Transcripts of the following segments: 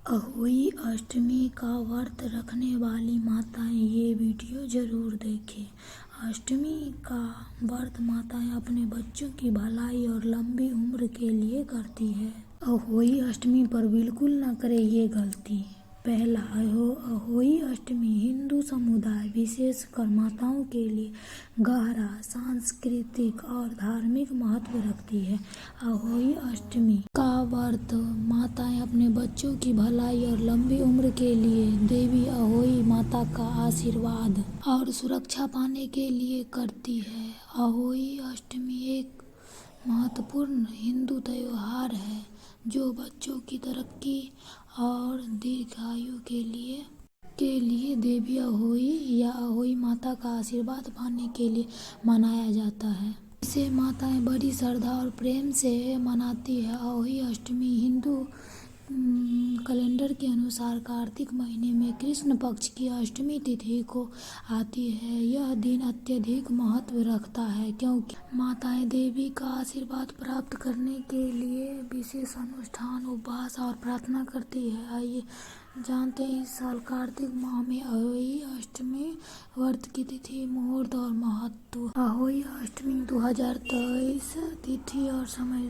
अहोई अष्टमी का व्रत रखने वाली माताएं ये वीडियो जरूर देखें। अष्टमी का व्रत माताएं अपने बच्चों की भलाई और लंबी उम्र के लिए करती है। अहोई अष्टमी पर बिल्कुल न करें ये गलती। पहला, अहोई अष्टमी हिंदू समुदाय विशेषकर माताओं के लिए गहरा सांस्कृतिक और धार्मिक महत्व रखती है। अहोई अष्टमी का व्रत माताएं अपने बच्चों की भलाई और लंबी उम्र के लिए देवी अहोई माता का आशीर्वाद और सुरक्षा पाने के लिए करती है। अहोई अष्टमी एक महत्वपूर्ण हिंदू त्योहार है जो बच्चों की तरक्की और दीर्घायु के लिए देवी अहोई या अहोई माता का आशीर्वाद पाने के लिए मनाया जाता है। इसे माताएं बड़ी श्रद्धा और प्रेम से मनाती है। अहोई अष्टमी हिंदू कैलेंडर के अनुसार कार्तिक महीने में कृष्ण पक्ष की अष्टमी तिथि को आती है। यह दिन अत्यधिक महत्व रखता है क्योंकि माताएं देवी का आशीर्वाद प्राप्त करने के लिए विशेष अनुष्ठान, उपवास और प्रार्थना करती है। आइए जानते हैं इस साल कार्तिक माह में अहोई अष्टमी व्रत की तिथि, मुहूर्त और महत्व। अहोई अष्टमी 2023 तिथि और समय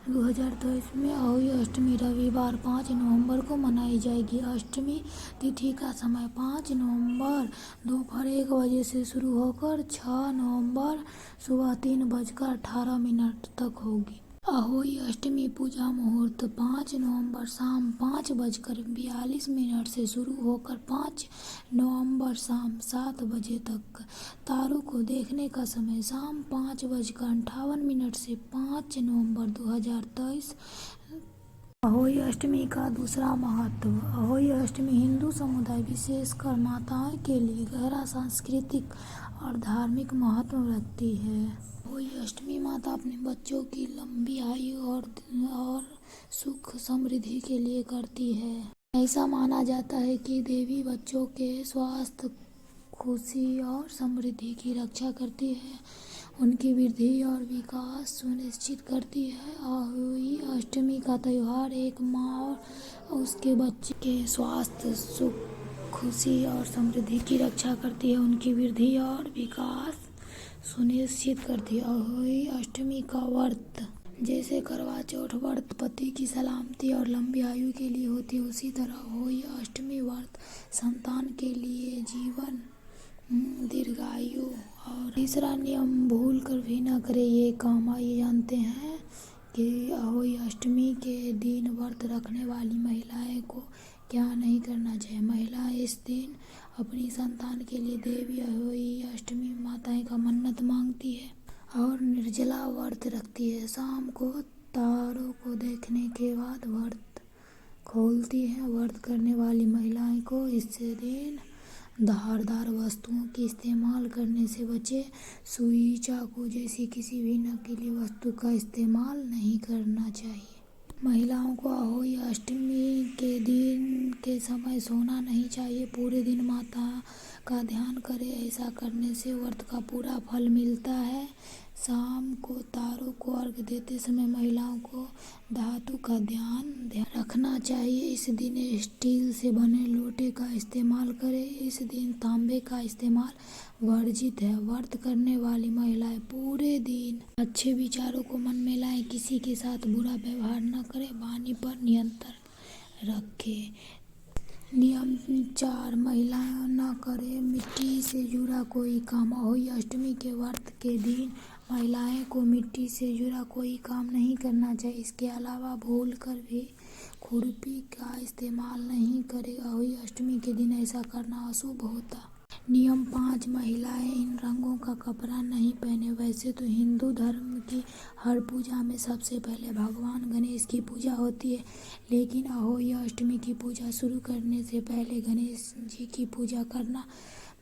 2023 में अहोई अष्टमी रविवार 5 नवंबर को मनाई जाएगी। अष्टमी तिथि का समय 5 नवंबर दोपहर 1 बजे से शुरू होकर 6 नवंबर सुबह 3:18 तक होगी। अहोई अष्टमी पूजा मुहूर्त 5 नवंबर शाम 5:42 से शुरू होकर 5 नवंबर शाम 7 बजे तक। तारों को देखने का समय शाम 5:58 से 5 नवंबर 2023। अहोई अष्टमी का दूसरा महत्व। अहोई अष्टमी हिंदू समुदाय विशेषकर माताओं के लिए गहरा सांस्कृतिक और धार्मिक महत्व रखती है। अहोई अष्टमी माता अपने बच्चों की लंबी आयु और सुख समृद्धि के लिए करती है। ऐसा माना जाता है कि देवी बच्चों के स्वास्थ्य, खुशी और समृद्धि की रक्षा करती है, उनकी वृद्धि और विकास सुनिश्चित करती है। अहोई अष्टमी का त्योहार एक माँ और उसके बच्चे के स्वास्थ्य, सुख, खुशी और समृद्धि की रक्षा करती है, उनकी वृद्धि और विकास सुनिश्चित करती है। अहोई अष्टमी का व्रत जैसे करवा चौथ व्रत पति की सलामती और लंबी आयु के लिए होती है, उसी तरह अहोई अष्टमी व्रत संतान के लिए जीवन, दीर्घायु। और तीसरा नियम, भूल कर भी न करें ये काम। आइए जानते हैं कि अहोई अष्टमी के दिन व्रत रखने वाली महिलाएं को क्या नहीं करना चाहिए। महिलाएं इस दिन अपनी संतान के लिए देवी अहोई अष्टमी माताएं का मन्नत मांगती है और निर्जला व्रत रखती है। शाम को तारों को देखने के बाद व्रत खोलती है। व्रत करने वाली महिलाएं को इस दिन धारदार वस्तुओं के इस्तेमाल करने से बचे। सुई, चाकू जैसी किसी भी नकीली वस्तु का इस्तेमाल नहीं करना चाहिए। महिलाओं को अहोई अष्टमी के दिन के समय सोना नहीं चाहिए। पूरे दिन माता का ध्यान करें। ऐसा करने से व्रत का पूरा फल मिलता है। शाम को तारों को अर्घ्य देते समय महिलाओं को धातु का ध्यान रखना चाहिए। इस दिन स्टील से बने लोटे का इस्तेमाल करें। इस दिन तांबे का इस्तेमाल वर्जित है। व्रत करने वाली महिलाएं पूरे दिन अच्छे विचारों को मन में लाएं, किसी के साथ बुरा व्यवहार न करें, वाणी पर नियंत्रण रखें। नियम 4, महिलाएं न करें मिट्टी से जुड़ा कोई काम। अहोई अष्टमी के व्रत के दिन महिलाएं को मिट्टी से जुड़ा कोई काम नहीं करना चाहिए। इसके अलावा भूल कर भी खुरपी का इस्तेमाल नहीं करें। अहोई अष्टमी के दिन ऐसा करना अशुभ होता। नियम 5, महिलाएं इन रंगों का कपड़ा नहीं पहने। वैसे तो हिंदू धर्म की हर पूजा में सबसे पहले भगवान गणेश की पूजा होती है, लेकिन अहोई अष्टमी की पूजा शुरू करने से पहले गणेश जी की पूजा करना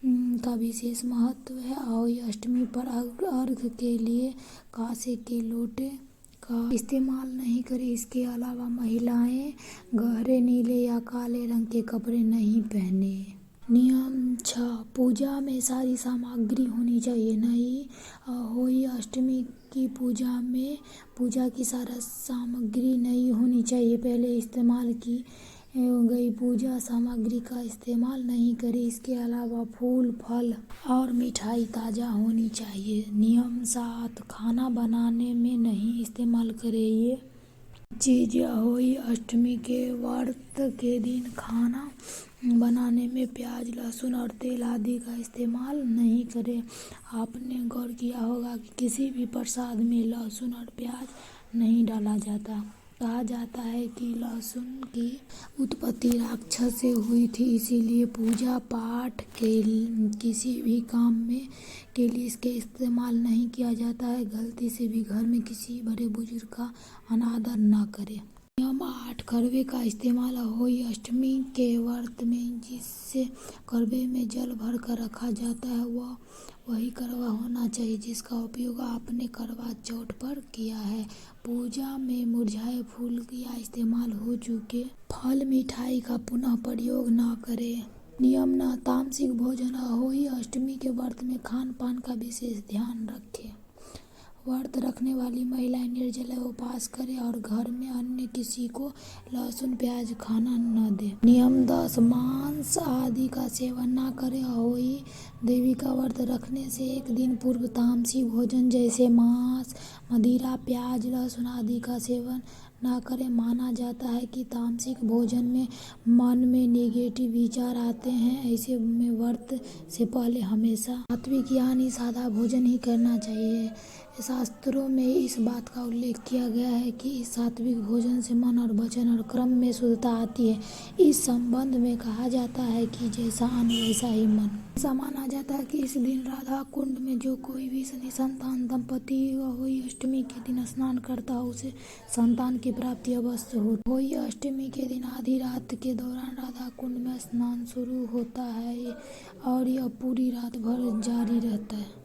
का विशेष महत्व है। अहोई अष्टमी पर अर्घ्य के लिए कांसे के लोटे का इस्तेमाल नहीं करें। इसके अलावा महिलाएं गहरे नीले या काले रंग के कपड़े नहीं पहने। नियम 6, पूजा में सारी सामग्री होनी चाहिए। नहीं, अहोई अष्टमी की पूजा में पूजा की सारा सामग्री नहीं होनी चाहिए। पहले इस्तेमाल की गई पूजा सामग्री का इस्तेमाल नहीं करें। इसके अलावा फूल, फल और मिठाई ताज़ा होनी चाहिए। नियम 7, खाना बनाने में नहीं इस्तेमाल करें ये चीज़। होली अष्टमी के व्रत के दिन खाना बनाने में प्याज, लहसुन और तेल आदि का इस्तेमाल नहीं करें। आपने गौर किया होगा कि किसी भी प्रसाद में लहसुन और प्याज नहीं डाला जाता। कहा जाता है कि लहसुन की उत्पत्ति राक्षस से हुई थी, इसीलिए पूजा पाठ के किसी भी काम में के लिए इसके इस्तेमाल नहीं किया जाता है। गलती से भी घर में किसी बड़े बुजुर्ग का अनादर न करें। नियम 8, करवे का इस्तेमाल। होली अष्टमी के व्रत में जिस करवे में जल भर कर रखा जाता है वह वही करवा होना चाहिए जिसका उपयोग आपने करवा चौथ पर किया है। पूजा में मुरझाए फूल या इस्तेमाल हो चुके फल, मिठाई का पुनः प्रयोग न करें। नियम 9, तामसिक भोजन। होली अष्टमी के व्रत में खान पान का विशेष ध्यान रखें। व्रत रखने वाली महिलाएं निर्जला उपवास करें और घर में अन्य किसी को लहसुन प्याज खाना न दें। नियम 10, मांस आदि का सेवन न करें। होली देवी का व्रत रखने से एक दिन पूर्व तामसिक भोजन जैसे मांस, मदिरा, प्याज, लहसुन आदि का सेवन न करें। माना जाता है कि तामसिक भोजन में मन में नेगेटिव विचार आते हैं। ऐसे में व्रत से पहले हमेशा सात्विक यानी सादा भोजन ही करना चाहिए। शास्त्रों में इस बात का उल्लेख किया गया है कि इस सात्विक भोजन से मन और वचन और कर्म में शुद्धता आती है। इस संबंध में कहा जाता है कि जैसा अन्न वैसा ही मन। ऐसा माना जाता है कि इस दिन राधा कुंड में जो कोई भी निसंतान दंपति होली अष्टमी के दिन स्नान करता है उसे संतान की प्राप्ति अवश्य हो। होली अष्टमी के दिन आधी रात के दौरान राधा कुंड में स्नान शुरू होता है और यह पूरी रात भर जारी रहता है।